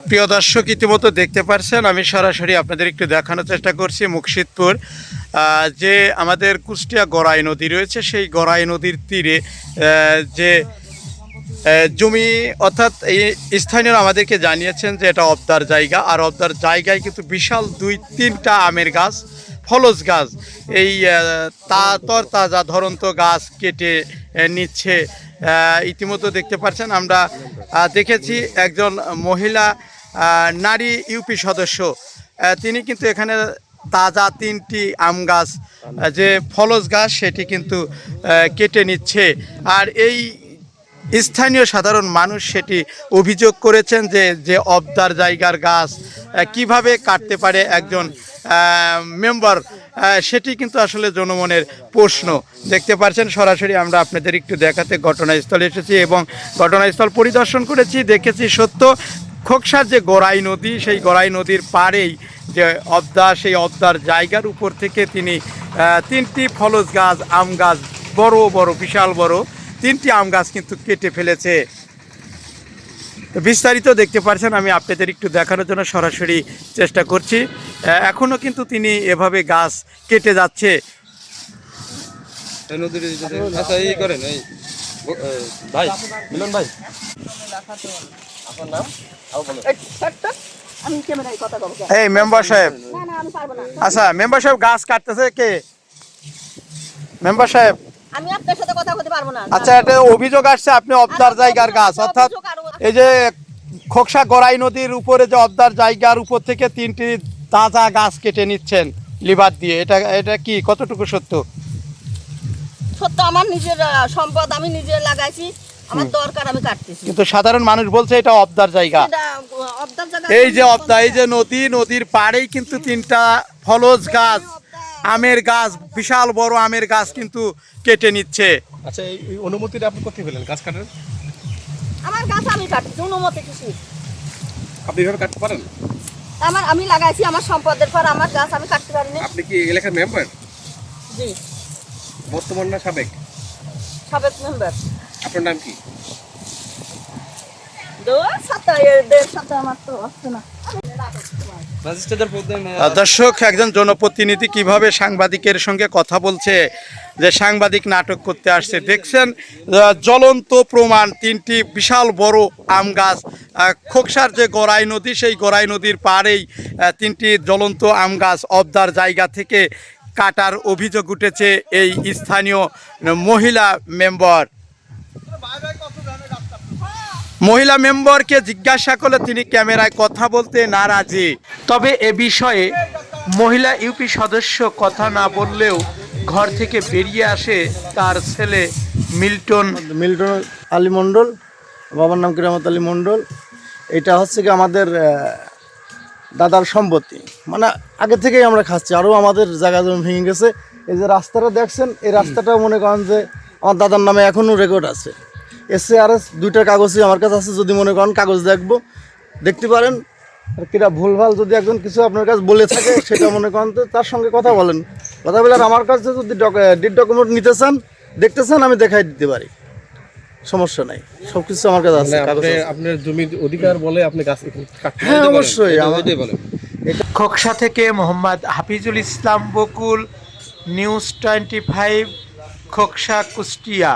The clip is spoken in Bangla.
প্রিয় দর্শক, ইতিমধ্যে দেখতে পাচ্ছেন আমি সরাসরি আপনাদের একটু দেখানোর চেষ্টা করছি মুর্শিদপুর যে আমাদের কুষ্টিয়া গড়াই নদী রয়েছে, সেই গড়াই নদীর তীরে যে জমি, অর্থাৎ এই স্থানীয়রা আমাদেরকে জানিয়েছেন যে এটা অবদার জায়গা। আর অবদার জায়গায় কিন্তু বিশাল 2-3টা আমের গাছ, ফলস গাছ, এই তরতাজা ধরন্ত গাছ কেটে নিচ্ছে। ইতিমধ্যে দেখতে পাচ্ছেন, আমরা দেখেছি একজন মহিলা নারী ইউপি সদস্য, তিনি কিন্তু এখানে তাজা 3টি আম গাছ, যে ফলস গাছ, সেটি কিন্তু কেটে নিচ্ছে। আর এই স্থানীয় সাধারণ মানুষ সেটি অভিযোগ করেছেন যে যে অবদার জায়গার গাছ কিভাবে কাটতে পারে একজন মেম্বার, সেটি কিন্তু আসলে জনমনের প্রশ্ন। দেখতে পাচ্ছেন সরাসরি আমরা আপনাদের একটু দেখাতে ঘটনাস্থলে এসেছি এবং ঘটনাস্থল পরিদর্শন করেছি, দেখেছি সত্য খোকসার যে গড়াই নদী, সেই গড়াই নদীর পাড়েই যে অবদার, সেই অবদার জায়গার উপর থেকে তিনি 3টি ফলস গাছ, আম গাছ, বড় বড় বিশাল বড় 3টি আম গাছ কিন্তু কেটে ফেলেছে। তো বিস্তারিত দেখতে পাচ্ছেন, আমি আপনাদের একটু দেখানোর জন্য সরাসরি চেষ্টা করছি। এখনও কিন্তু তিনি এভাবে গাছ কেটে যাচ্ছে। ভাই মিলন ভাই, আপনার নাম? এই মেম্বার সাহেব, আচ্ছা মেম্বার সাহেব, গাছ কাটতেছে কে? মেম্বার সাহেব, আমি আপনার সাথে কথা বলতে পারবো না। আচ্ছা, এটা অভিযোগ আসছে আপনি অবদার জায়গার গাছ, অর্থাৎ এই যে খোকসা গড়াই নদীর উপরে যে অবদার জায়গার উপর থেকে 3টি তাজা গাছ কেটে নিচ্ছেন লিভার দিয়ে, এটা কি কতটুকু সত্য? সত্য, আমার নিজের সম্পদ, আমি নিজে লাগাইছি, আমার দরকার, আমি কাটতেছি। কিন্তু সাধারণ মানুষ বলছে এটা অবদার জায়গা। এটা অবদার জায়গা। এই যে অবদার, এই যে নদীর পাড়েই কিন্তু 3টা ফলস গাছ, আমের গাছ, বিশাল বড় আমের গাছ কিন্তু কেটে নিচ্ছে। আচ্ছা, এই অনুমতিটা আপনি কোথায় পেলেন গাছ কাটার? আমার গাছ আমি কাটছি, অনুমতি কিছু। আপনি এভাবে কাটতে পারেন? আমি লাগাইছি, আমার সম্পদের পর আমার গাছ আমি কাটতে পারিনি। আপনি কি এলাকার মেম্বার? জি। বর্তমান না সাবেক? সাবেক মেম্বার। আপনার নাম কি? দর্শক, একজন জনপ্রতিনিধি কিভাবে সাংবাদিকের সঙ্গে কথা বলছে, যে সাংবাদিক নাটক করতে আসছে। দেখছেন জ্বলন্ত প্রমাণ, 3টি বিশাল বড় আম গাছ, খোকসার যে গড়াই নদী, সেই গড়াই নদীর পাড়েই 3টি জ্বলন্ত আম গাছ অবদার জায়গা থেকে কাটার অভিযোগ উঠেছে এই স্থানীয় মহিলা মেম্বার। মহিলা মেম্বারকে জিজ্ঞাসা করলে তিনি ক্যামেরায় কথা বলতে নারাজি। তবে এ বিষয়ে মহিলা ইউপি সদস্য কথা না বললেও ঘর থেকে বেরিয়ে আসে তার ছেলে মিল্টন আলী মণ্ডল, বাবার নাম কিরামত আলী মণ্ডল। এটা হচ্ছে কি আমাদের দাদার সম্পত্তি, মানে আগে থেকেই আমরা খাচ্ছি, আরও আমাদের জায়গা জমি ভেঙে গেছে। এই যে রাস্তাটা দেখছেন, এই রাস্তাটা মনে করেন যে আমার দাদার নামে এখনও রেকর্ড আছে। SARS 2টা কাগজই আমার কাছে আছে, যদি মনে করেন কাগজ দেখতে পারেন। আর কিরা ভুলভাল যদি একজন কিছু আপনার কাছে বলে থাকে, সেটা মনে করেন তো তার সঙ্গে কথা বলেন। কথা বলে আর আমার কাছে যদি ডিড ডকুমেন্ট নিতে চান, দেখতে চান, আমি দেখাই দিতে পারি, সমস্যা নাই, সব কিছু আমার কাছে আছে। আপনার জমির অধিকার বলে আপনি গাছ কাটতে? হ্যাঁ, অবশ্যই। খোকসা থেকে মোহাম্মদ হাফিজুল ইসলাম বকুল, নিউজ 25, খোকসা, কুষ্টিয়া।